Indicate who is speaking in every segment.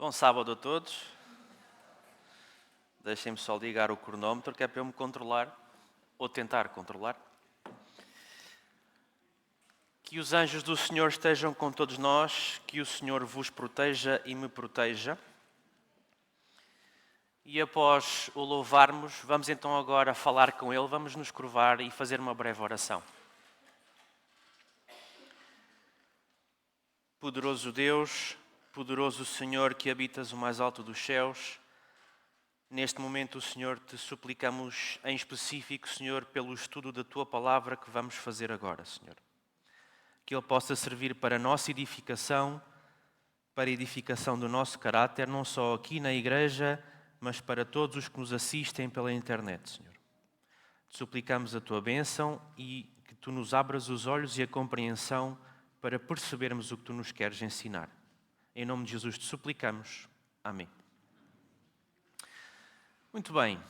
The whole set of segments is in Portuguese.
Speaker 1: Bom sábado a todos. Deixem-me só ligar o cronómetro, que é para eu me controlar, ou tentar controlar. Que os anjos do Senhor estejam com todos nós, que o Senhor vos proteja e me proteja. E após o louvarmos, vamos então agora falar com Ele, vamos nos curvar e fazer uma breve oração. Poderoso Deus, poderoso Senhor que habitas o mais alto dos céus, neste momento, Senhor, te suplicamos em específico, Senhor, pelo estudo da Tua Palavra que vamos fazer agora, Senhor. Que Ele possa servir para a nossa edificação, para a edificação do nosso caráter, não só aqui na igreja, mas para todos os que nos assistem pela internet, Senhor. Te suplicamos a Tua bênção e que Tu nos abras os olhos e a compreensão para percebermos o que Tu nos queres ensinar. Em nome de Jesus te suplicamos. Amém. Muito bem.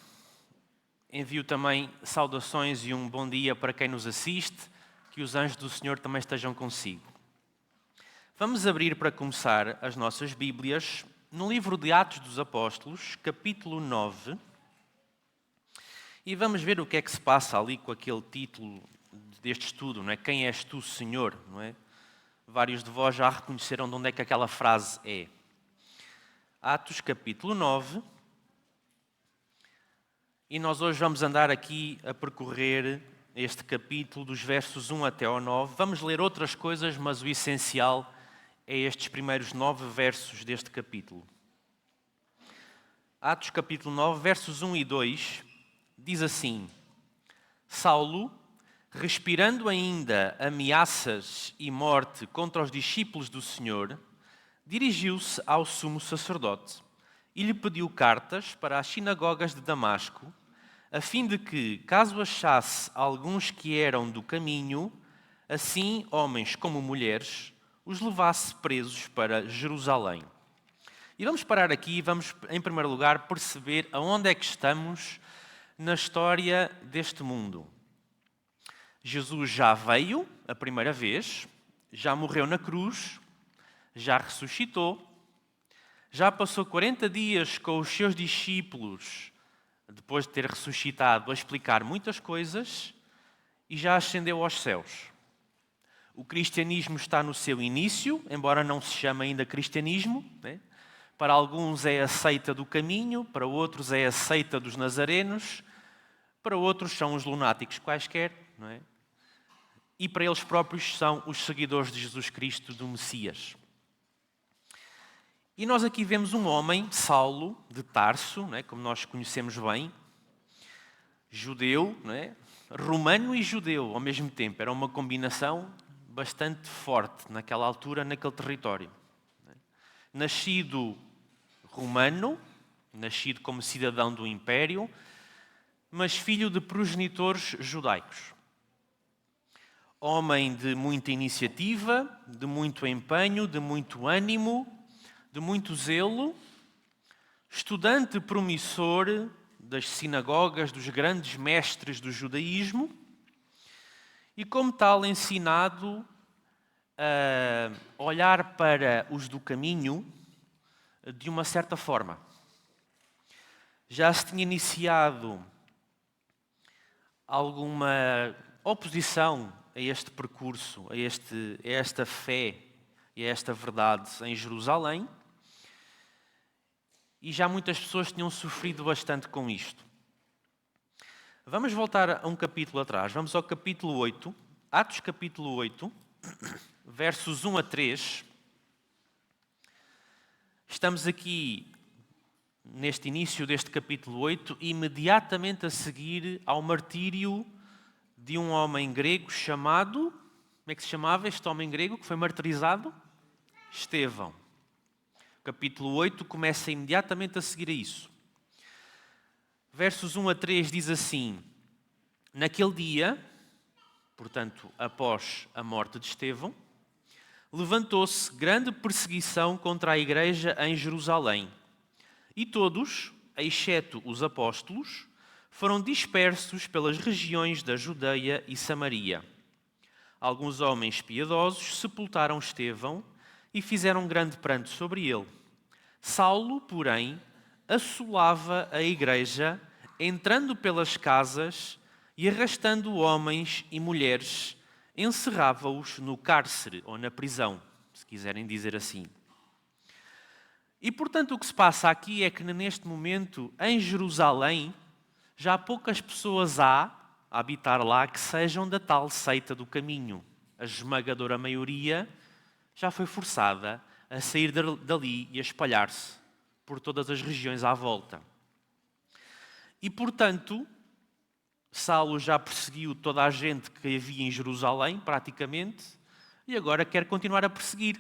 Speaker 1: Envio também saudações e um bom dia para quem nos assiste, que os anjos do Senhor também estejam consigo. Vamos abrir para começar as nossas Bíblias no livro de Atos dos Apóstolos, capítulo 9, e vamos ver o que é que se passa ali com aquele título deste estudo, não é? Quem és tu, Senhor? Não é? Vários de vós já reconheceram de onde é que aquela frase é. Atos, capítulo 9. E nós hoje vamos andar aqui a percorrer este capítulo dos versos 1 até ao 9. Vamos ler outras coisas, mas o essencial é estes primeiros 9 versos deste capítulo. Atos, capítulo 9, versos 1 e 2, diz assim: Saulo, respirando ainda ameaças e morte contra os discípulos do Senhor, dirigiu-se ao sumo sacerdote e lhe pediu cartas para as sinagogas de Damasco, a fim de que, caso achasse alguns que eram do caminho, assim homens como mulheres, os levasse presos para Jerusalém. E vamos parar aqui e vamos, em primeiro lugar, perceber aonde é que estamos na história deste mundo. Jesus já veio a primeira vez, já morreu na cruz, já ressuscitou, já passou 40 dias com os seus discípulos, depois de ter ressuscitado, a explicar muitas coisas, e já ascendeu aos céus. O cristianismo está no seu início, embora não se chame ainda cristianismo, né? Para alguns é a seita do caminho, para outros é a seita dos nazarenos, para outros são os lunáticos quaisquer, não é? E para eles próprios são os seguidores de Jesus Cristo, do Messias. E nós aqui vemos um homem, Saulo, de Tarso, não é? Como nós conhecemos bem, judeu, não é? Romano e judeu ao mesmo tempo. Era uma combinação bastante forte naquela altura, naquele território. Não é? Nascido romano, nascido como cidadão do Império, mas filho de progenitores judaicos. Homem de muita iniciativa, de muito empenho, de muito ânimo, de muito zelo, estudante promissor das sinagogas dos grandes mestres do judaísmo e, como tal, ensinado a olhar para os do caminho de uma certa forma. Já se tinha iniciado alguma oposição a este percurso, a esta fé e a esta verdade em Jerusalém, e já muitas pessoas tinham sofrido bastante com isto. Vamos voltar a um capítulo atrás, vamos ao capítulo 8, Atos capítulo 8, versos 1 a 3. Estamos aqui neste início deste capítulo 8, imediatamente a seguir ao martírio de um homem grego chamado... Como é que se chamava este homem grego que foi martirizado? Estevão. O capítulo 8 começa imediatamente a seguir a isso. Versos 1 a 3 diz assim: Naquele dia, portanto, após a morte de Estevão, levantou-se grande perseguição contra a igreja em Jerusalém. E todos, exceto os apóstolos, foram dispersos pelas regiões da Judeia e Samaria. Alguns homens piedosos sepultaram Estevão e fizeram grande pranto sobre ele. Saulo, porém, assolava a igreja, entrando pelas casas e arrastando homens e mulheres, encerrava-os no cárcere ou na prisão, se quiserem dizer assim. E, portanto, o que se passa aqui é que, neste momento, em Jerusalém, já poucas pessoas há a habitar lá que sejam da tal seita do caminho. A esmagadora maioria já foi forçada a sair dali e a espalhar-se por todas as regiões à volta. E, portanto, Saulo já perseguiu toda a gente que havia em Jerusalém, praticamente, e agora quer continuar a perseguir,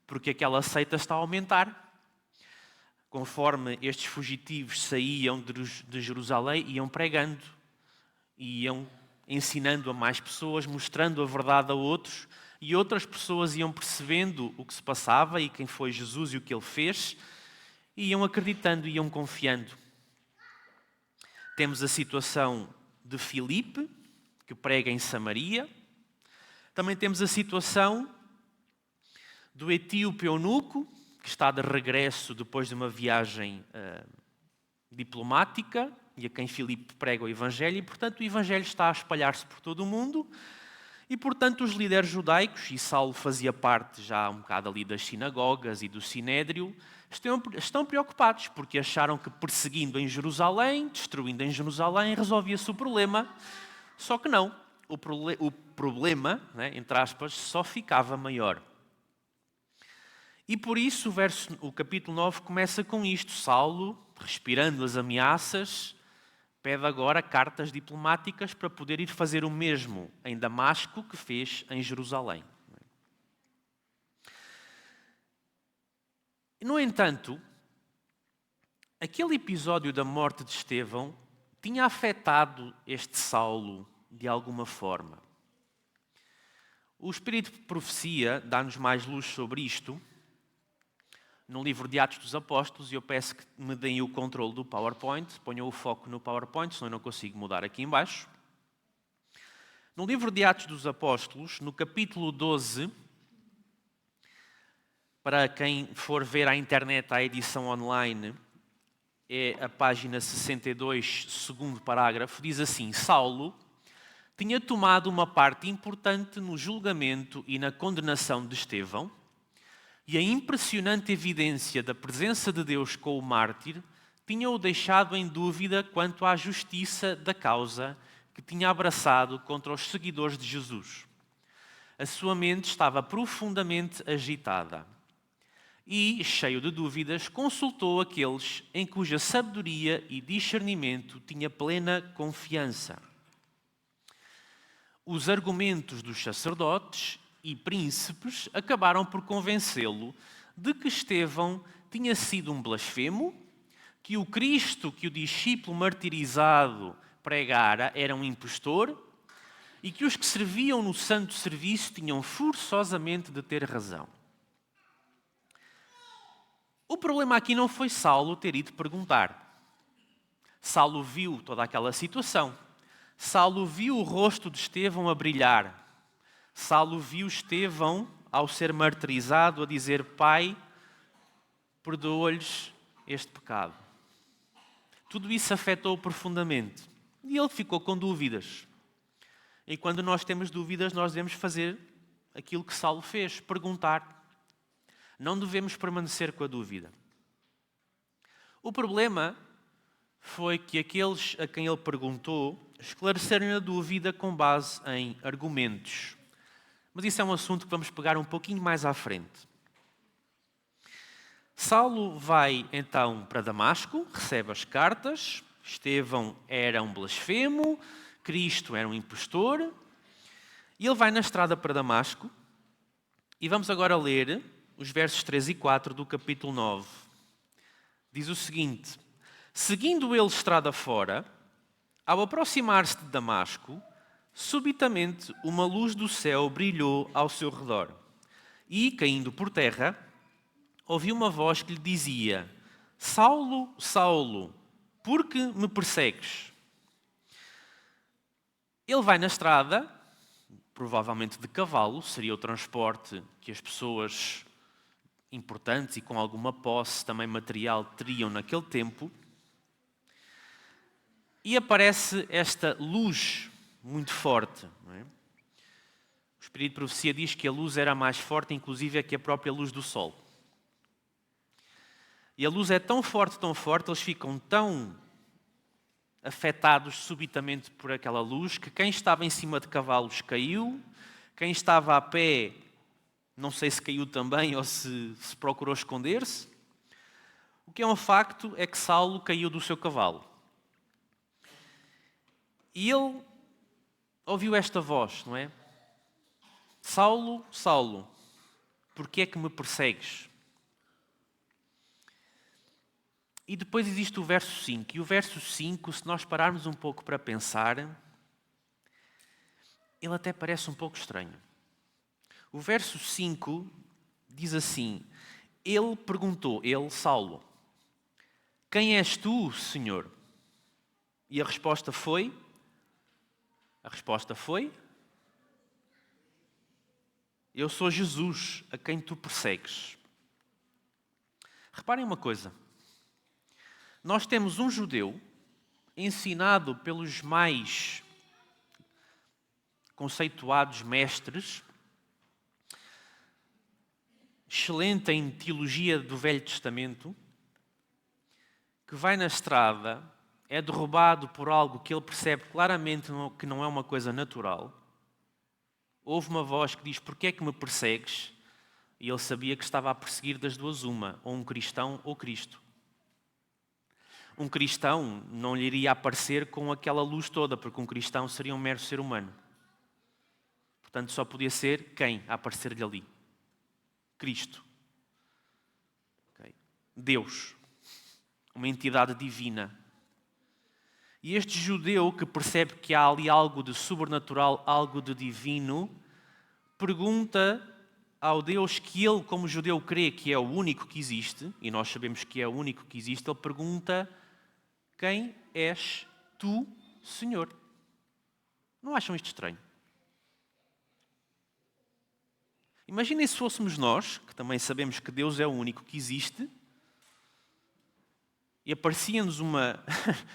Speaker 1: porque aquela seita está a aumentar. Conforme estes fugitivos saíam de Jerusalém, iam pregando, iam ensinando a mais pessoas, mostrando a verdade a outros, e outras pessoas iam percebendo o que se passava e quem foi Jesus e o que ele fez, e iam acreditando, iam confiando. Temos a situação de Filipe, que prega em Samaria. Também temos a situação do etíope eunuco, que está de regresso depois de uma viagem diplomática, e a quem Filipe prega o Evangelho, e, portanto, o Evangelho está a espalhar-se por todo o mundo, e, portanto, os líderes judaicos, e Saulo fazia parte já um bocado ali das sinagogas e do Sinédrio, estão preocupados, porque acharam que perseguindo em Jerusalém, destruindo em Jerusalém, resolvia-se o problema, só que não. O problema, né, entre aspas, só ficava maior. E por isso o capítulo 9 começa com isto. Saulo, respirando as ameaças, pede agora cartas diplomáticas para poder ir fazer o mesmo em Damasco que fez em Jerusalém. No entanto, aquele episódio da morte de Estevão tinha afetado este Saulo de alguma forma. O Espírito de Profecia dá-nos mais luz sobre isto no livro de Atos dos Apóstolos, e eu peço que me deem o controle do PowerPoint, ponham o foco no PowerPoint, senão eu não consigo mudar aqui em baixo. No livro de Atos dos Apóstolos, no capítulo 12, para quem for ver à internet a edição online, é a página 62, segundo parágrafo, diz assim: Saulo tinha tomado uma parte importante no julgamento e na condenação de Estevão, e a impressionante evidência da presença de Deus com o mártir tinha-o deixado em dúvida quanto à justiça da causa que tinha abraçado contra os seguidores de Jesus. A sua mente estava profundamente agitada e, cheio de dúvidas, consultou aqueles em cuja sabedoria e discernimento tinha plena confiança. Os argumentos dos sacerdotes e príncipes acabaram por convencê-lo de que Estevão tinha sido um blasfemo, que o Cristo que o discípulo martirizado pregara era um impostor e que os que serviam no santo serviço tinham forçosamente de ter razão. O problema aqui não foi Saulo ter ido perguntar. Saulo viu toda aquela situação. Saulo viu o rosto de Estevão a brilhar. Saulo viu Estevão, ao ser martirizado, a dizer: Pai, perdoa-lhes este pecado. Tudo isso afetou-o profundamente. E ele ficou com dúvidas. E quando nós temos dúvidas, nós devemos fazer aquilo que Saulo fez, perguntar. Não devemos permanecer com a dúvida. O problema foi que aqueles a quem ele perguntou esclareceram a dúvida com base em argumentos. Mas isso é um assunto que vamos pegar um pouquinho mais à frente. Saulo vai então para Damasco, recebe as cartas. Estevão era um blasfemo, Cristo era um impostor. E ele vai na estrada para Damasco. E vamos agora ler os versos 3 e 4 do capítulo 9. Diz o seguinte: Seguindo ele estrada fora, ao aproximar-se de Damasco, subitamente uma luz do céu brilhou ao seu redor. E, caindo por terra, ouviu uma voz que lhe dizia: Saulo, Saulo, por que me persegues? Ele vai na estrada, provavelmente de cavalo, seria o transporte que as pessoas importantes e com alguma posse também material teriam naquele tempo. E aparece esta luz muito forte. Não é? O Espírito de Profecia diz que a luz era mais forte, inclusive, que a própria luz do sol. E a luz é tão forte, eles ficam tão afetados subitamente por aquela luz, que quem estava em cima de cavalos caiu, quem estava a pé, não sei se caiu também ou se procurou esconder-se. O que é um facto é que Saulo caiu do seu cavalo. E ele ouviu esta voz, não é? Saulo, Saulo, por que é que me persegues? E depois existe o verso 5. E o verso 5, se nós pararmos um pouco para pensar, ele até parece um pouco estranho. O verso 5 diz assim: ele perguntou, Saulo, quem és tu, Senhor? E a resposta foi, eu sou Jesus, a quem tu persegues. Reparem uma coisa. Nós temos um judeu ensinado pelos mais conceituados mestres, excelente em teologia do Velho Testamento, que vai na estrada, é derrubado por algo que ele percebe claramente que não é uma coisa natural. Houve uma voz que diz, porquê é que me persegues? E ele sabia que estava a perseguir das duas uma, ou um cristão ou Cristo. Um cristão não lhe iria aparecer com aquela luz toda, porque um cristão seria um mero ser humano. Portanto, só podia ser quem a aparecer-lhe ali? Cristo. Okay. Deus. Uma entidade divina. E este judeu que percebe que há ali algo de sobrenatural, algo de divino, pergunta ao Deus que ele, como judeu, crê que é o único que existe, e nós sabemos que é o único que existe, ele pergunta: quem és tu, Senhor? Não acham isto estranho? Imaginem se fôssemos nós, que também sabemos que Deus é o único que existe, e aparecia-nos uma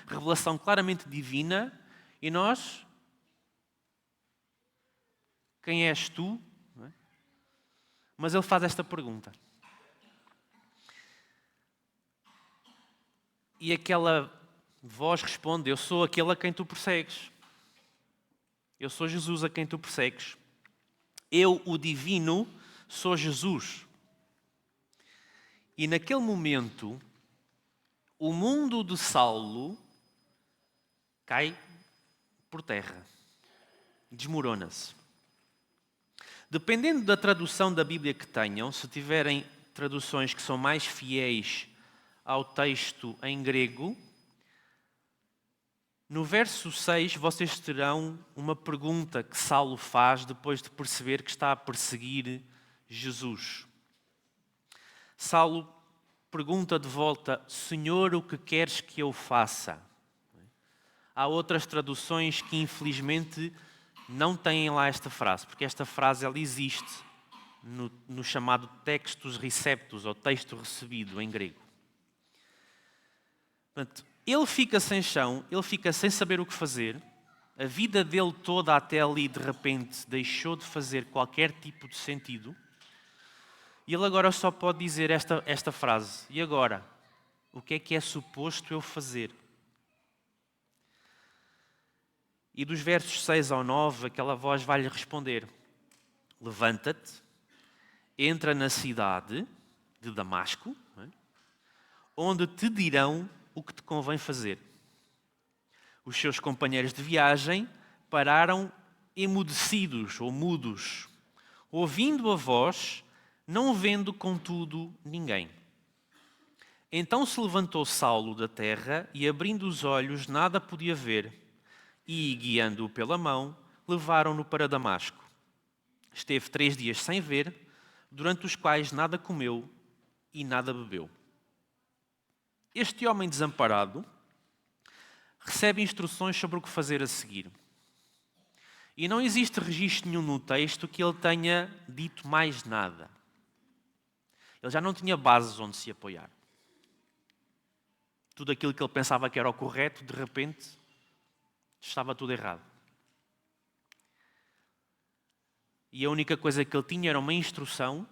Speaker 1: revelação claramente divina, e nós, quem és tu? Não é? Mas ele faz esta pergunta. E aquela voz responde: eu sou aquele a quem tu persegues. Eu sou Jesus a quem tu persegues. Eu, o divino, sou Jesus. E naquele momento, o mundo de Saulo cai por terra. Desmorona-se. Dependendo da tradução da Bíblia que tenham, se tiverem traduções que são mais fiéis ao texto em grego, no verso 6 vocês terão uma pergunta que Saulo faz depois de perceber que está a perseguir Jesus. Saulo pergunta de volta: Senhor, o que queres que eu faça? Há outras traduções que infelizmente não têm lá esta frase, porque esta frase ela existe no chamado textus receptus, ou texto recebido em grego. Portanto, ele fica sem chão, ele fica sem saber o que fazer, a vida dele toda até ali de repente deixou de fazer qualquer tipo de sentido, e ele agora só pode dizer esta frase: e agora? O que é suposto eu fazer? E dos versos 6 ao 9, aquela voz vai-lhe responder: levanta-te, entra na cidade de Damasco, onde te dirão o que te convém fazer. Os seus companheiros de viagem pararam emudecidos ou mudos, ouvindo a voz, não vendo contudo ninguém. Então se levantou Saulo da terra e, abrindo os olhos, nada podia ver, e, guiando-o pela mão, levaram-no para Damasco. Esteve 3 dias sem ver, durante os quais nada comeu e nada bebeu. Este homem desamparado recebe instruções sobre o que fazer a seguir. E não existe registro nenhum no texto que ele tenha dito mais nada. Ele já não tinha bases onde se apoiar. Tudo aquilo que ele pensava que era o correto, de repente, estava tudo errado. E a única coisa que ele tinha era uma instrução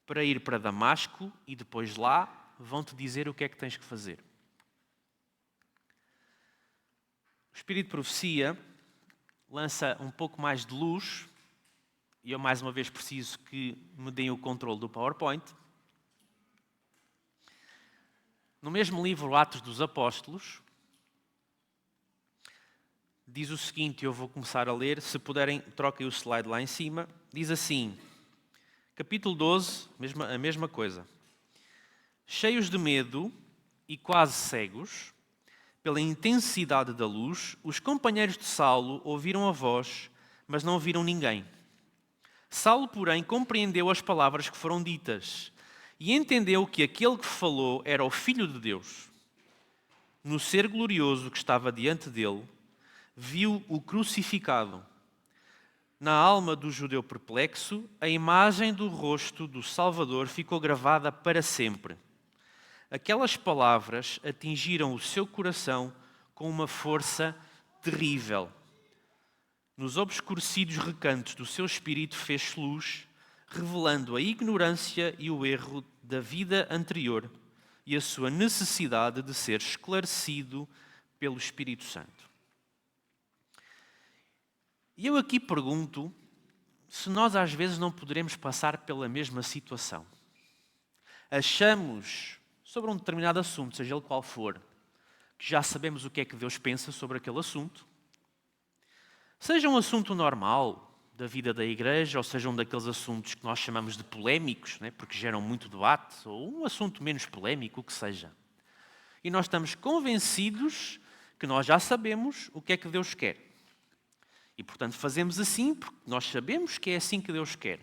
Speaker 1: para ir para Damasco e depois lá vão-te dizer o que é que tens que fazer. O Espírito de Profecia lança um pouco mais de luz, e eu mais uma vez preciso que me deem o controle do PowerPoint. No mesmo livro, Atos dos Apóstolos, diz o seguinte, eu vou começar a ler, se puderem, troquem o slide lá em cima. Diz assim, capítulo 12, a mesma coisa. Cheios de medo e quase cegos, pela intensidade da luz, os companheiros de Saulo ouviram a voz, mas não viram ninguém. Saulo, porém, compreendeu as palavras que foram ditas e entendeu que aquele que falou era o Filho de Deus. No ser glorioso que estava diante dele, viu o crucificado. Na alma do judeu perplexo, a imagem do rosto do Salvador ficou gravada para sempre. Aquelas palavras atingiram o seu coração com uma força terrível. Nos obscurecidos recantos do seu espírito fez luz, revelando a ignorância e o erro da vida anterior e a sua necessidade de ser esclarecido pelo Espírito Santo. E eu aqui pergunto se nós às vezes não poderemos passar pela mesma situação. Achamos, sobre um determinado assunto, seja ele qual for, que já sabemos o que é que Deus pensa sobre aquele assunto. Seja um assunto normal da vida da igreja, ou seja um daqueles assuntos que nós chamamos de polémicos, né, porque geram muito debate, ou um assunto menos polémico, o que seja. E nós estamos convencidos que nós já sabemos o que é que Deus quer. E, portanto, fazemos assim porque nós sabemos que é assim que Deus quer.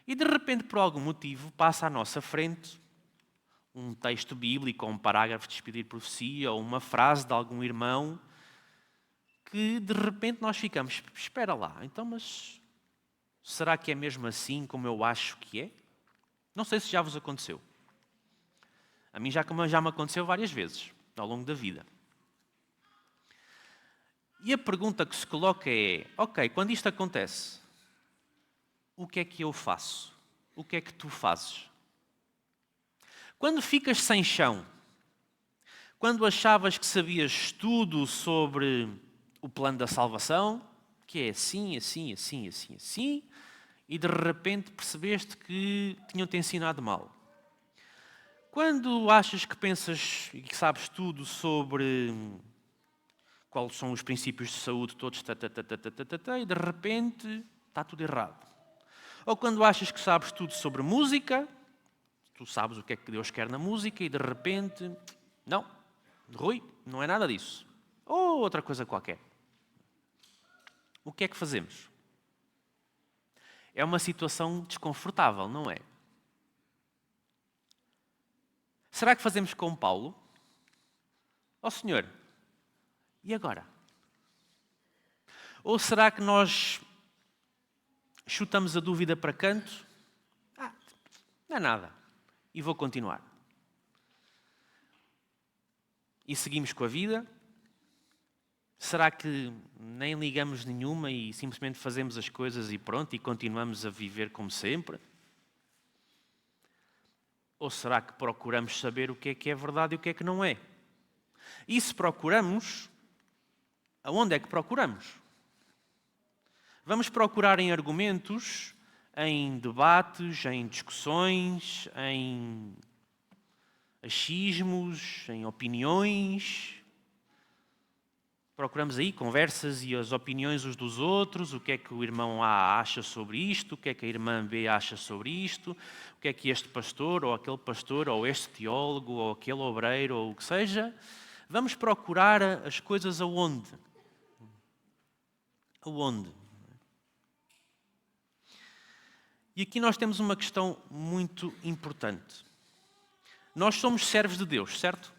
Speaker 1: E, de repente, por algum motivo, passa à nossa frente um texto bíblico, ou um parágrafo de Espírito de Profecia, ou uma frase de algum irmão, que, de repente, nós ficamos, espera lá, então, mas será que é mesmo assim como eu acho que é? Não sei se já vos aconteceu. A mim já me aconteceu várias vezes, ao longo da vida. E a pergunta que se coloca é, ok, quando isto acontece, o que é que eu faço? O que é que tu fazes? Quando ficas sem chão, quando achavas que sabias tudo sobre o plano da salvação, que é assim, assim, assim, assim, assim, e de repente percebeste que tinham-te ensinado mal. Quando achas que pensas e que sabes tudo sobre quais são os princípios de saúde todos, e de repente está tudo errado. Ou quando achas que sabes tudo sobre música, tu sabes o que é que Deus quer na música e de repente, não, Rui, não é nada disso. Ou outra coisa qualquer. O que é que fazemos? É uma situação desconfortável, não é? Será que fazemos como Paulo? Ó Senhor, e agora? Ou será que nós chutamos a dúvida para canto? Não é nada. E vou continuar. E seguimos com a vida? Será que nem ligamos nenhuma e simplesmente fazemos as coisas e pronto, e continuamos a viver como sempre? Ou será que procuramos saber o que é verdade e o que não é? E se procuramos, aonde é que procuramos? Vamos procurar em argumentos, em debates, em discussões, em achismos, em opiniões. Procuramos aí conversas e as opiniões uns dos outros, o que é que o irmão A acha sobre isto, o que é que a irmã B acha sobre isto, o que é que este pastor, ou aquele pastor, ou este teólogo, ou aquele obreiro, ou o que seja. Vamos procurar as coisas aonde? Aonde? E aqui nós temos uma questão muito importante. Nós somos servos de Deus, certo?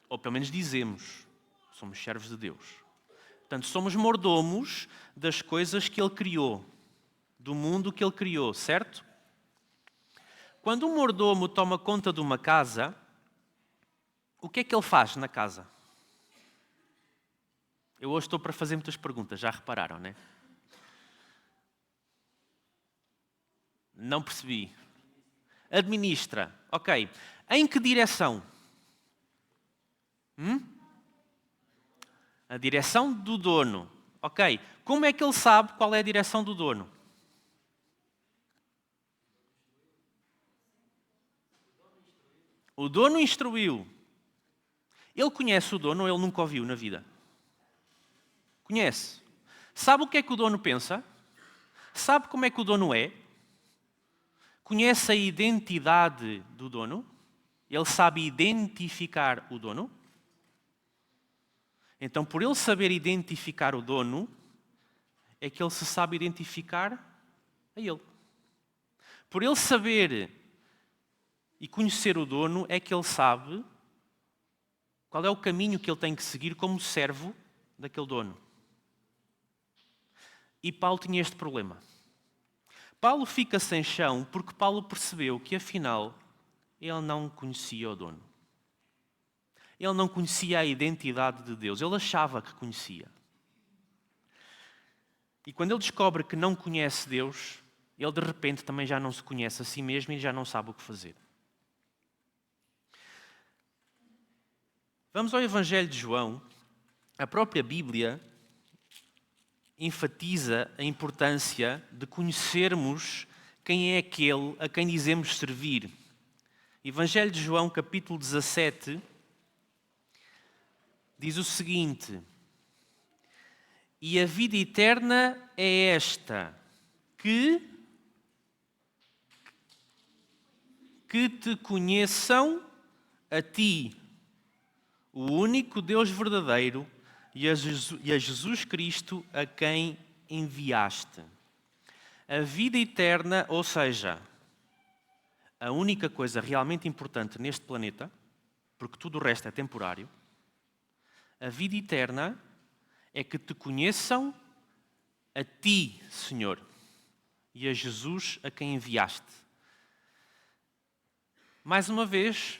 Speaker 1: Ou pelo menos dizemos. Somos servos de Deus. Portanto, somos mordomos das coisas que Ele criou, do mundo que Ele criou, certo? Quando um mordomo toma conta de uma casa, o que é que ele faz na casa? Eu hoje estou para fazer muitas perguntas, já repararam, né? Não percebi. Administra. Ok. Em que direção? A direção do dono. Ok. Como é que ele sabe qual é a direção do dono? O dono instruiu. Ele conhece o dono ou ele nunca o viu na vida? Conhece. Sabe o que é que o dono pensa? Sabe como é que o dono é? Conhece a identidade do dono? Ele sabe identificar o dono? Então, por ele saber identificar o dono, é que ele se sabe identificar a ele. Por ele saber e conhecer o dono, é que ele sabe qual é o caminho que ele tem que seguir como servo daquele dono. E Paulo tinha este problema. Paulo fica sem chão porque Paulo percebeu que, afinal, ele não conhecia o dono. Ele não conhecia a identidade de Deus. Ele achava que conhecia. E quando ele descobre que não conhece Deus, ele de repente também já não se conhece a si mesmo e já não sabe o que fazer. Vamos ao Evangelho de João. A própria Bíblia enfatiza a importância de conhecermos quem é aquele a quem dizemos servir. Evangelho de João, capítulo 17, diz o seguinte: e a vida eterna é esta, que te conheçam a ti, o único Deus verdadeiro, e a Jesus Cristo a quem enviaste. A vida eterna, ou seja, a única coisa realmente importante neste planeta, porque tudo o resto é temporário, a vida eterna é que te conheçam a ti, Senhor, e a Jesus a quem enviaste. Mais uma vez,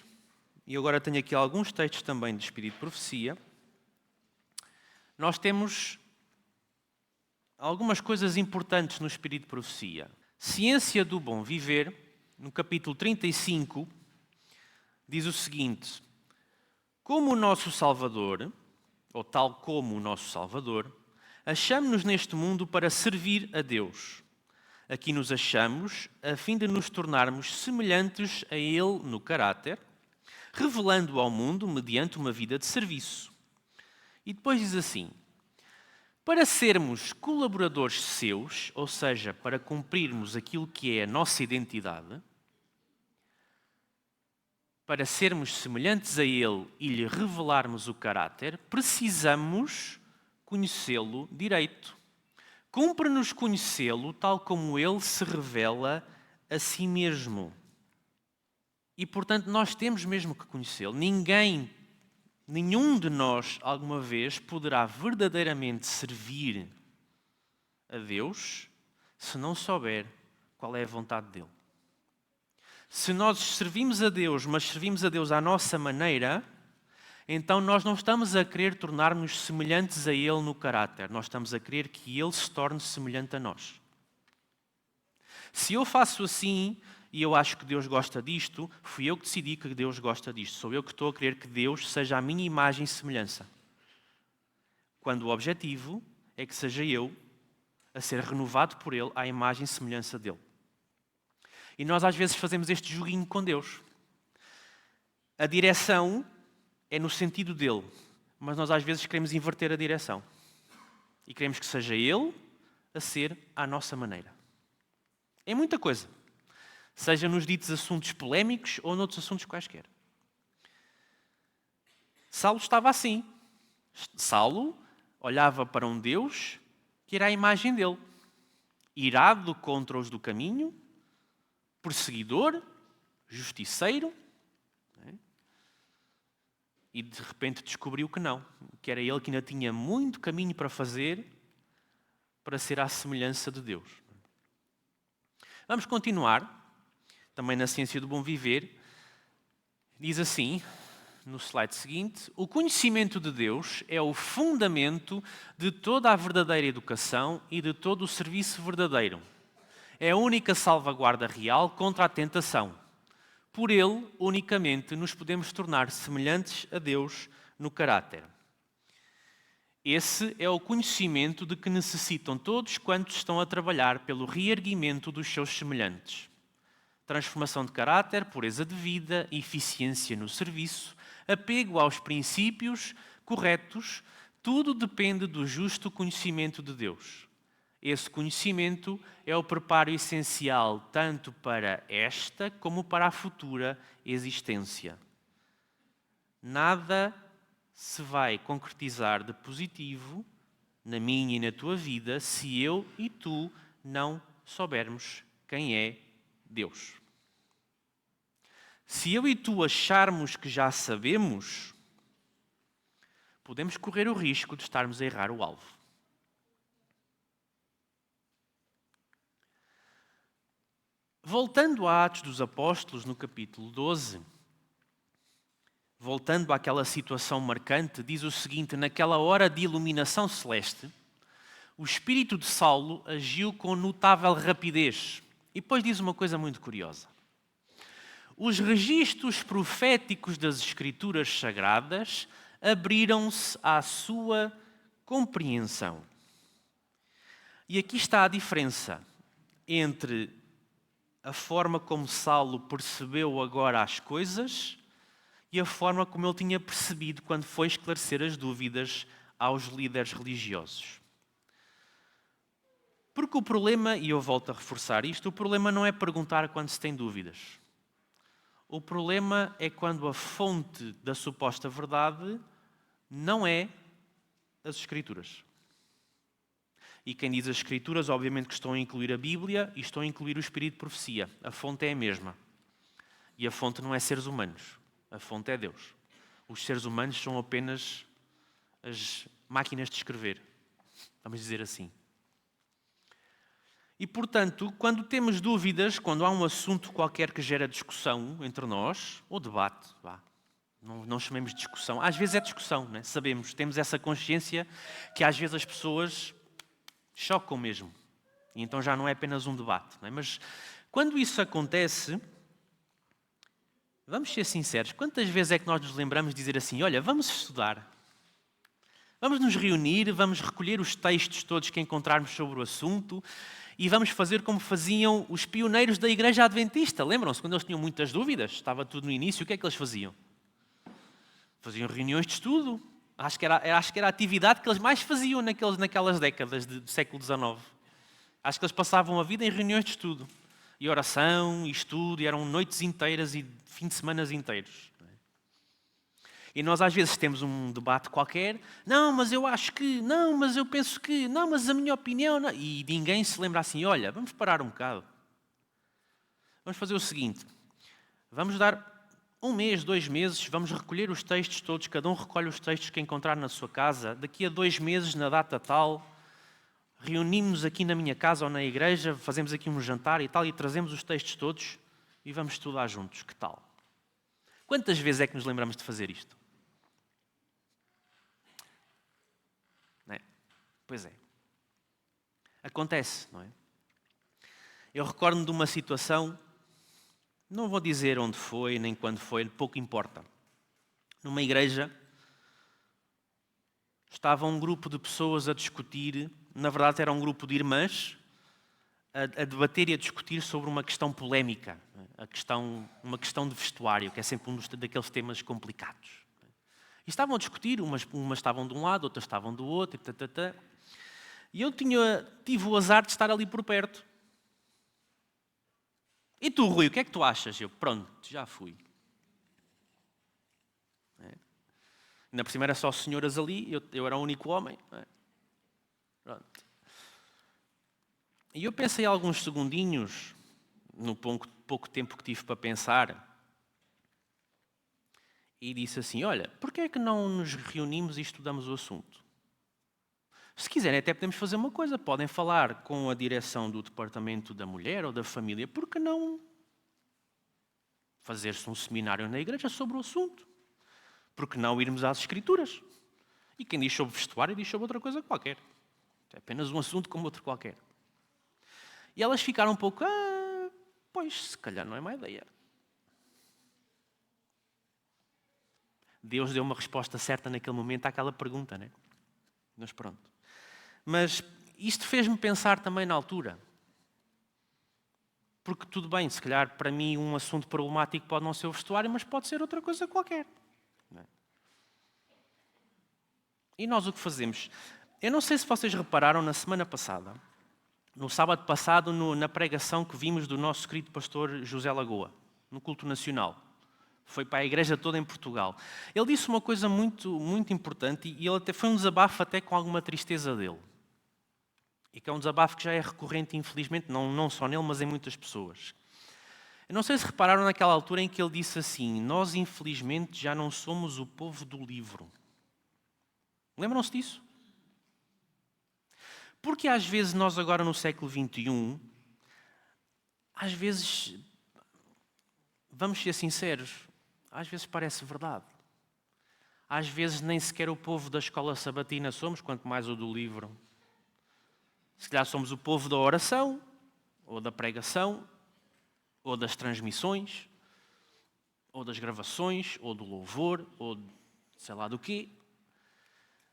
Speaker 1: e agora tenho aqui alguns textos também de Espírito de Profecia, nós temos algumas coisas importantes no Espírito de Profecia. Ciência do Bom Viver, no capítulo 35, diz o seguinte: como o nosso Salvador, ou tal como o nosso Salvador, achamo-nos neste mundo para servir a Deus. Aqui nos achamos a fim de nos tornarmos semelhantes a Ele no caráter, revelando ao mundo mediante uma vida de serviço. E depois diz assim: para sermos colaboradores seus, ou seja, para cumprirmos aquilo que é a nossa identidade, para sermos semelhantes a Ele e lhe revelarmos o caráter, precisamos conhecê-lo direito. Cumpre-nos conhecê-lo tal como Ele se revela a si mesmo. E, portanto, nós temos mesmo que conhecê-lo. Nenhum de nós, alguma vez, poderá verdadeiramente servir a Deus se não souber qual é a vontade dEle. Se nós servimos a Deus, mas servimos a Deus à nossa maneira, então nós não estamos a querer tornar-nos semelhantes a Ele no caráter. Nós estamos a querer que Ele se torne semelhante a nós. Se eu faço assim e eu acho que Deus gosta disto, fui eu que decidi que Deus gosta disto. Sou eu que estou a querer que Deus seja a minha imagem e semelhança. Quando o objetivo é que seja eu a ser renovado por Ele à imagem e semelhança dEle. E nós às vezes fazemos este joguinho com Deus. A direção é no sentido dEle, mas nós às vezes queremos inverter a direção. E queremos que seja Ele a ser à nossa maneira. É muita coisa. Seja nos ditos assuntos polémicos ou noutros assuntos quaisquer. Saulo estava assim. Saulo olhava para um Deus que era a imagem dele. Irado contra os do caminho, perseguidor, justiceiro. E de repente descobriu que não. Que era ele que ainda tinha muito caminho para fazer para ser à semelhança de Deus. Vamos continuar. também na Ciência do Bom Viver, diz assim, no slide seguinte: o conhecimento de Deus é o fundamento de toda a verdadeira educação e de todo o serviço verdadeiro. É a única salvaguarda real contra a tentação. Por ele, unicamente, nos podemos tornar semelhantes a Deus no caráter. Esse é o conhecimento de que necessitam todos quantos estão a trabalhar pelo reerguimento dos seus semelhantes. Transformação de caráter, pureza de vida, eficiência no serviço, apego aos princípios corretos, tudo depende do justo conhecimento de Deus. Esse conhecimento é o preparo essencial tanto para esta como para a futura existência. Nada se vai concretizar de positivo na minha e na tua vida se eu e tu não soubermos quem é Deus. Se eu e tu acharmos que já sabemos, podemos correr o risco de estarmos a errar o alvo. Voltando a Atos dos Apóstolos, no capítulo 12, voltando àquela situação marcante, diz o seguinte: naquela hora de iluminação celeste, o espírito de Saulo agiu com notável rapidez. E depois diz uma coisa muito curiosa. Os registros proféticos das Escrituras Sagradas abriram-se à sua compreensão. E aqui está a diferença entre a forma como Saulo percebeu agora as coisas e a forma como ele tinha percebido quando foi esclarecer as dúvidas aos líderes religiosos. Porque o problema, e eu volto a reforçar isto, o problema não é perguntar quando se tem dúvidas. O problema é quando a fonte da suposta verdade não é as Escrituras. E quem diz as Escrituras, obviamente que estão a incluir a Bíblia e estão a incluir o Espírito de Profecia. A fonte é a mesma. E a fonte não é seres humanos. A fonte é Deus. Os seres humanos são apenas as máquinas de escrever. Vamos dizer assim. E, portanto, quando temos dúvidas, quando há um assunto qualquer que gera discussão entre nós, ou debate, não chamemos de discussão, às vezes é discussão, né? Sabemos, temos essa consciência que às vezes as pessoas chocam mesmo. E então já não é apenas um debate. Não é? Mas quando isso acontece, vamos ser sinceros, quantas vezes é que nós nos lembramos de dizer assim, olha, vamos estudar, vamos nos reunir, vamos recolher os textos todos que encontrarmos sobre o assunto e vamos fazer como faziam os pioneiros da Igreja Adventista. Lembram-se, quando eles tinham muitas dúvidas, estava tudo no início, o que é que eles faziam? Faziam reuniões de estudo. Acho que era a atividade que eles mais faziam naquelas décadas do século XIX. Acho que eles passavam a vida em reuniões de estudo. E oração, e estudo, e eram noites inteiras e fim de semana inteiros. E nós às vezes temos um debate qualquer, não, mas eu acho que, não, mas eu penso que, não, mas a minha opinião, não. E ninguém se lembra assim, olha, vamos parar um bocado. Vamos fazer o seguinte, vamos dar 1 mês, 2 meses, vamos recolher os textos todos, cada um recolhe os textos que encontrar na sua casa, daqui a 2 meses, na data tal, reunimos-nos aqui na minha casa ou na igreja, fazemos aqui um jantar e tal, e trazemos os textos todos e vamos estudar juntos, que tal? Quantas vezes é que nos lembramos de fazer isto? Não é? Pois é. Acontece, não é? Eu recordo-me de uma situação, não vou dizer onde foi, nem quando foi, pouco importa. Numa igreja, estava um grupo de pessoas a discutir, na verdade era um grupo de irmãs, a debater e a discutir sobre uma questão polémica, uma questão de vestuário, que é sempre daqueles temas complicados. E estavam a discutir, umas estavam de um lado, outras estavam do outro, e eu tive o azar de estar ali por perto. E tu, Rui, o que é que tu achas? Eu, pronto, já fui. Ainda por cima era só senhoras ali, eu era o único homem. Pronto. E eu pensei alguns segundinhos, no pouco tempo que tive para pensar, e disse assim, olha, porquê é que não nos reunimos e estudamos o assunto? Se quiserem, até podemos fazer uma coisa, podem falar com a direção do Departamento da Mulher ou da Família, por que não fazer-se um seminário na igreja sobre o assunto. Porque não irmos às Escrituras? E quem diz sobre vestuário diz sobre outra coisa qualquer. É apenas um assunto como outro qualquer. E elas ficaram um pouco, pois, se calhar não é má ideia. Deus deu uma resposta certa naquele momento àquela pergunta, né? Mas pronto. Mas isto fez-me pensar também na altura. Porque tudo bem, se calhar para mim um assunto problemático pode não ser o vestuário, mas pode ser outra coisa qualquer. Não é? E nós o que fazemos? Eu não sei se vocês repararam na semana passada, no sábado passado, na pregação que vimos do nosso querido pastor José Lagoa, no culto nacional. Foi para a igreja toda em Portugal. Ele disse uma coisa muito, muito importante e ele até foi um desabafo até com alguma tristeza dele. E que é um desabafo que já é recorrente, infelizmente, não só nele, mas em muitas pessoas. Eu não sei se repararam naquela altura em que ele disse assim: nós infelizmente já não somos o povo do livro. Lembram-se disso? Porque às vezes nós agora no século XXI, às vezes, vamos ser sinceros, às vezes parece verdade. Às vezes nem sequer o povo da escola sabatina somos, quanto mais o do livro. Se calhar somos o povo da oração, ou da pregação, ou das transmissões, ou das gravações, ou do louvor, ou sei lá do quê.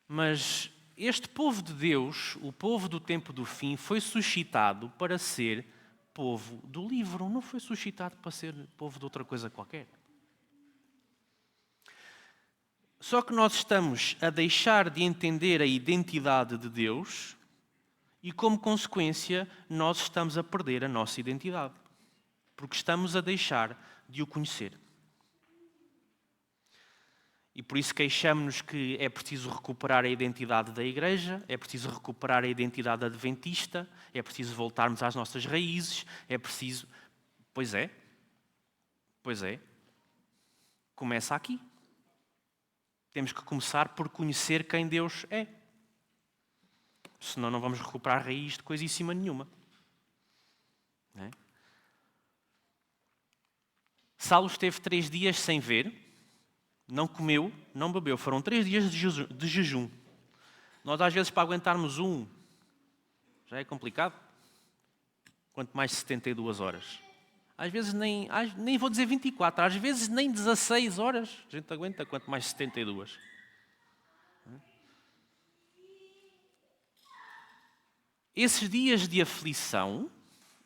Speaker 1: Mas este povo de Deus, o povo do tempo do fim, foi suscitado para ser povo do livro, não foi suscitado para ser povo de outra coisa qualquer. Só que nós estamos a deixar de entender a identidade de Deus e, como consequência, nós estamos a perder a nossa identidade, porque estamos a deixar de o conhecer. E por isso queixamos-nos que é preciso recuperar a identidade da igreja, é preciso recuperar a identidade adventista, é preciso voltarmos às nossas raízes, é preciso... Pois é. Começa aqui. Temos que começar por conhecer quem Deus é. Senão não vamos recuperar a raiz de coisíssima nenhuma. Não é? Saulo esteve 3 dias sem ver, não comeu, não bebeu. Foram 3 dias de jejum. Nós às vezes para aguentarmos já é complicado. Quanto mais 72 horas. Às vezes nem vou dizer 24, às vezes nem 16 horas a gente aguenta, quanto mais 72. Esses dias de aflição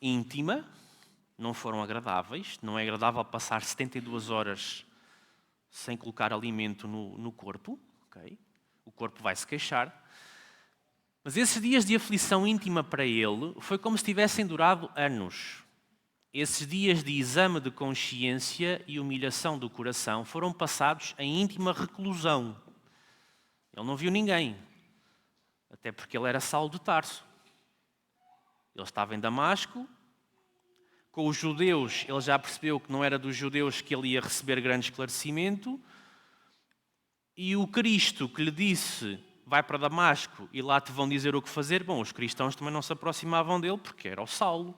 Speaker 1: íntima não foram agradáveis. Não é agradável passar 72 horas sem colocar alimento no corpo. Okay? O corpo vai se queixar. Mas esses dias de aflição íntima para ele foi como se tivessem durado anos. Esses dias de exame de consciência e humilhação do coração foram passados em íntima reclusão. Ele não viu ninguém, até porque ele era Saulo de Tarso. Ele estava em Damasco. Com os judeus, ele já percebeu que não era dos judeus que ele ia receber grande esclarecimento. E o Cristo que lhe disse, vai para Damasco e lá te vão dizer o que fazer, bom, os cristãos também não se aproximavam dele porque era o Saulo.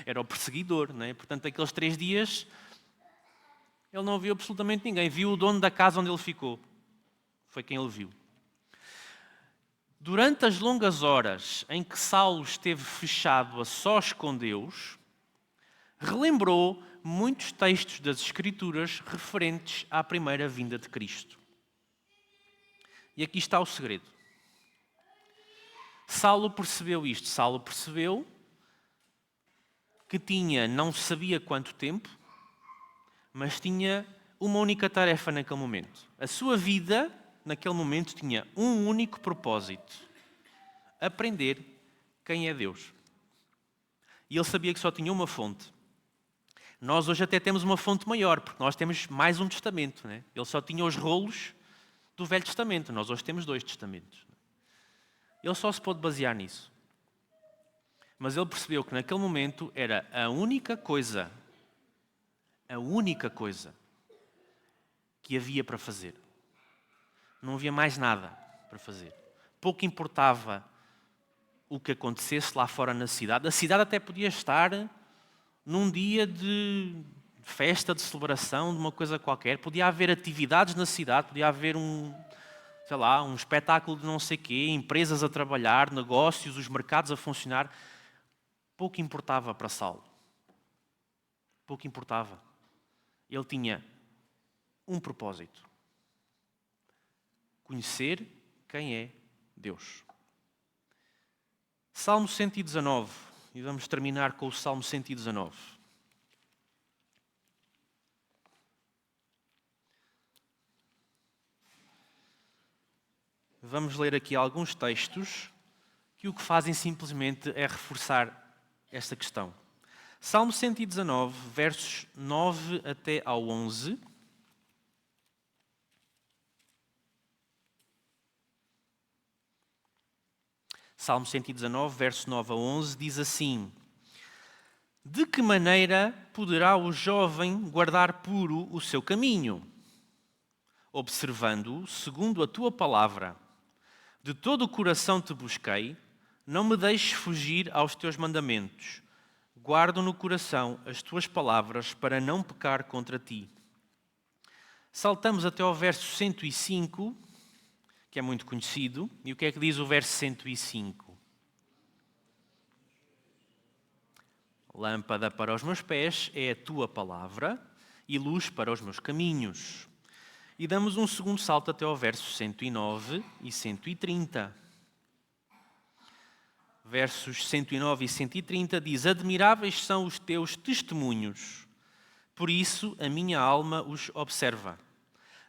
Speaker 1: Era o perseguidor, não é? Portanto, aqueles 3 dias, ele não viu absolutamente ninguém. Viu o dono da casa onde ele ficou. Foi quem ele viu. Durante as longas horas em que Saulo esteve fechado a sós com Deus, relembrou muitos textos das Escrituras referentes à primeira vinda de Cristo. E aqui está o segredo. Saulo percebeu isto. Saulo percebeu que tinha, não sabia quanto tempo, mas tinha uma única tarefa naquele momento. A sua vida, naquele momento, tinha um único propósito: aprender quem é Deus. E ele sabia que só tinha uma fonte. Nós hoje até temos uma fonte maior, porque nós temos mais um testamento. Né? Ele só tinha os rolos do Velho Testamento. Nós hoje temos 2 testamentos. Ele só se pôde basear nisso. Mas ele percebeu que naquele momento era a única coisa que havia para fazer. Não havia mais nada para fazer. Pouco importava o que acontecesse lá fora na cidade. A cidade até podia estar num dia de festa, de celebração, de uma coisa qualquer. Podia haver atividades na cidade, podia haver um espetáculo de não sei quê, empresas a trabalhar, negócios, os mercados a funcionar. Pouco importava para Saulo. Pouco importava. Ele tinha um propósito: conhecer quem é Deus. Salmo 119, e vamos terminar com o Salmo 119. Vamos ler aqui alguns textos que o que fazem simplesmente é reforçar esta questão. Salmo 119, versos 9 até ao 11. Salmo 119, verso 9 a 11, diz assim: De que maneira poderá o jovem guardar puro o seu caminho? Observando-o segundo a tua palavra. De todo o coração te busquei, não me deixes fugir aos teus mandamentos. Guardo no coração as tuas palavras para não pecar contra ti. Saltamos até ao verso 105, que é muito conhecido. E o que é que diz o verso 105? Lâmpada para os meus pés é a tua palavra e luz para os meus caminhos. E damos um segundo salto até ao verso 109 e 130. Versos 109 e 130 diz: Admiráveis são os teus testemunhos, por isso a minha alma os observa.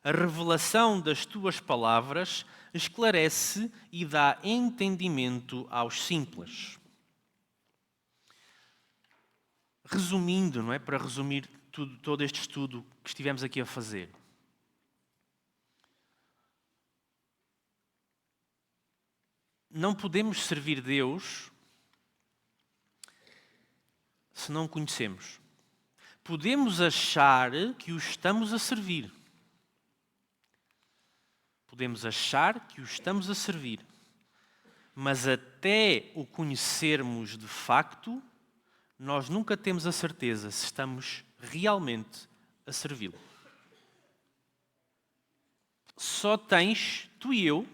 Speaker 1: A revelação das tuas palavras esclarece e dá entendimento aos simples. Resumindo, não é? Para resumir todo este estudo que estivemos aqui a fazer. Não podemos servir Deus se não o conhecemos. Podemos achar que o estamos a servir. Podemos achar que o estamos a servir. Mas até o conhecermos de facto, nós nunca temos a certeza se estamos realmente a servi-lo. Só tens, tu e eu,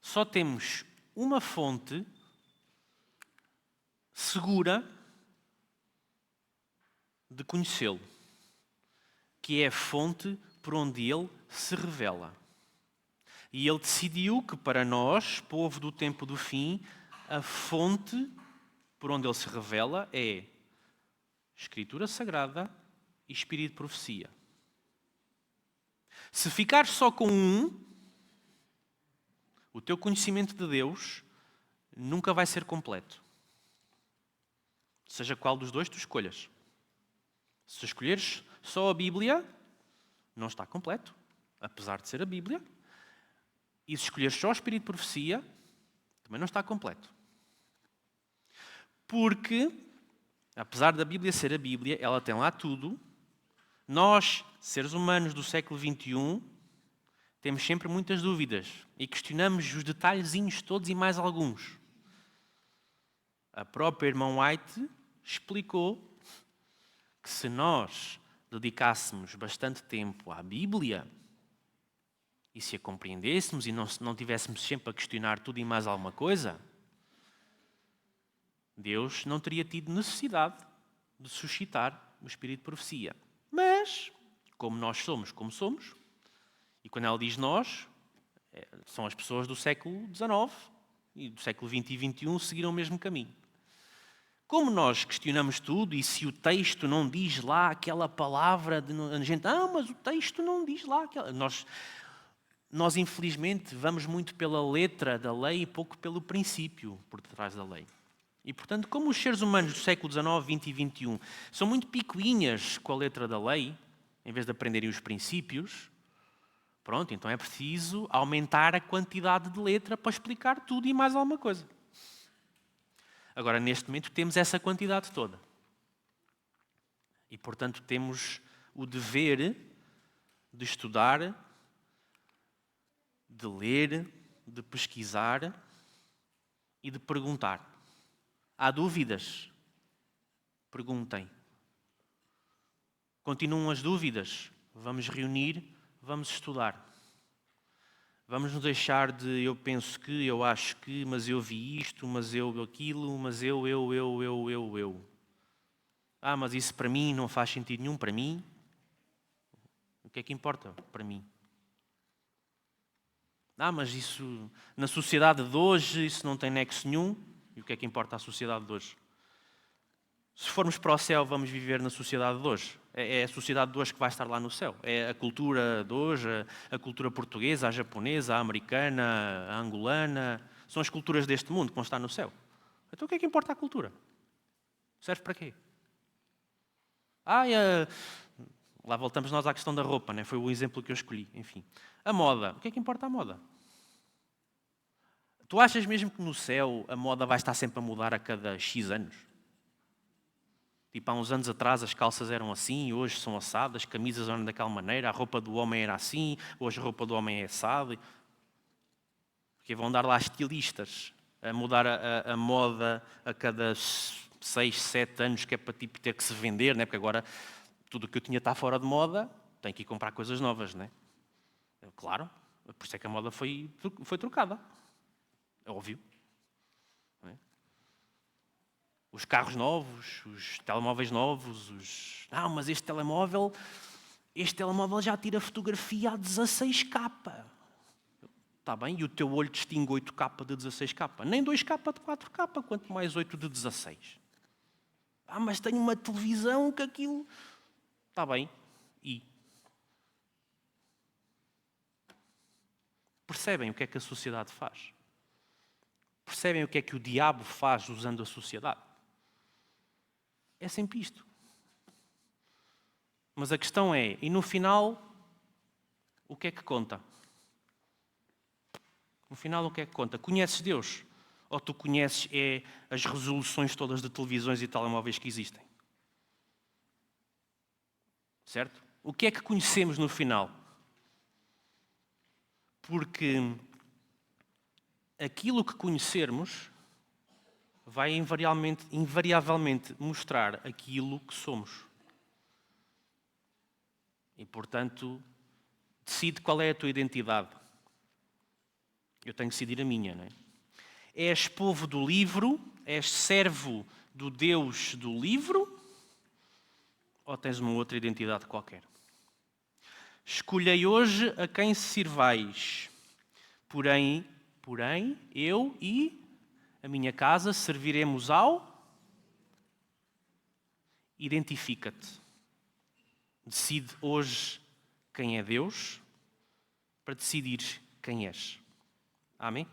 Speaker 1: só temos uma fonte segura de conhecê-lo, que é a fonte por onde ele se revela. E ele decidiu que para nós, povo do tempo do fim, a fonte por onde ele se revela é Escritura Sagrada e Espírito de Profecia. Se ficares só com um, o teu conhecimento de Deus nunca vai ser completo. Seja qual dos dois tu escolhas. Se escolheres só a Bíblia, não está completo, apesar de ser a Bíblia. E se escolheres só o Espírito de Profecia, também não está completo. Porque, apesar da Bíblia ser a Bíblia, ela tem lá tudo. Nós, seres humanos do século XXI, temos sempre muitas dúvidas e questionamos os detalhezinhos todos e mais alguns. A própria irmã White explicou que se nós dedicássemos bastante tempo à Bíblia e se a compreendêssemos e não tivéssemos sempre a questionar tudo e mais alguma coisa, Deus não teria tido necessidade de suscitar o Espírito de Profecia. Mas, como nós somos como somos, e quando ela diz nós, são as pessoas do século XIX e do século XX e XXI seguiram o mesmo caminho. Como nós questionamos tudo e se o texto não diz lá aquela palavra, a gente, mas o texto não diz lá aquela... Nós, infelizmente, vamos muito pela letra da lei e pouco pelo princípio por detrás da lei. E, portanto, como os seres humanos do século XIX, XX e XXI são muito picuinhas com a letra da lei, em vez de aprenderem os princípios, pronto, então é preciso aumentar a quantidade de letra para explicar tudo e mais alguma coisa. Agora, neste momento, temos essa quantidade toda. E, portanto, temos o dever de estudar, de ler, de pesquisar e de perguntar. Há dúvidas? Perguntem. Continuam as dúvidas? Vamos reunir, vamos estudar. Vamos nos deixar de eu penso que, eu acho que, mas eu vi isto, mas eu aquilo, mas eu. Mas isso para mim não faz sentido nenhum. Para mim, o que é que importa para mim? Mas isso, na sociedade de hoje, isso não tem nexo nenhum. E o que é que importa à sociedade de hoje? Se formos para o céu, vamos viver na sociedade de hoje. É a sociedade de hoje que vai estar lá no céu. É a cultura de hoje, a cultura portuguesa, a japonesa, a americana, a angolana. São as culturas deste mundo que vão estar no céu. Então o que é que importa a cultura? Serve para quê? Lá voltamos nós à questão da roupa, né? Foi o exemplo que eu escolhi. Enfim, a moda. O que é que importa a moda? Tu achas mesmo que no céu a moda vai estar sempre a mudar a cada X anos? Tipo, há uns anos atrás as calças eram assim, hoje são assadas, as camisas eram daquela maneira, a roupa do homem era assim, hoje a roupa do homem é assada. Porque vão dar lá estilistas a mudar a moda a cada 6, 7 anos, que é para tipo, ter que se vender, né? Porque agora tudo o que eu tinha está fora de moda, tenho que ir comprar coisas novas, né? Claro, por isso é que a moda foi trocada. É óbvio. Os carros novos, os telemóveis novos, mas este telemóvel já tira fotografia a 16K. Está bem, e o teu olho distingue 8K de 16K. Nem 2K de 4K, quanto mais 8 de 16. Mas tenho uma televisão que aquilo... Está bem, e? Percebem o que é que a sociedade faz? Percebem o que é que o diabo faz usando a sociedade? É sempre isto. Mas a questão é, e no final, o que é que conta? No final, o que é que conta? Conheces Deus? Ou tu conheces as resoluções todas de televisões e telemóveis que existem? Certo? O que é que conhecemos no final? Porque aquilo que conhecermos vai invariavelmente mostrar aquilo que somos. E, portanto, decide qual é a tua identidade. Eu tenho que decidir a minha, não é? És povo do livro? És servo do Deus do livro? Ou tens uma outra identidade qualquer? Escolhei hoje a quem sirvais. Porém, eu e a minha casa serviremos ao... Identifica-te. Decide hoje quem é Deus para decidir quem és. Amém?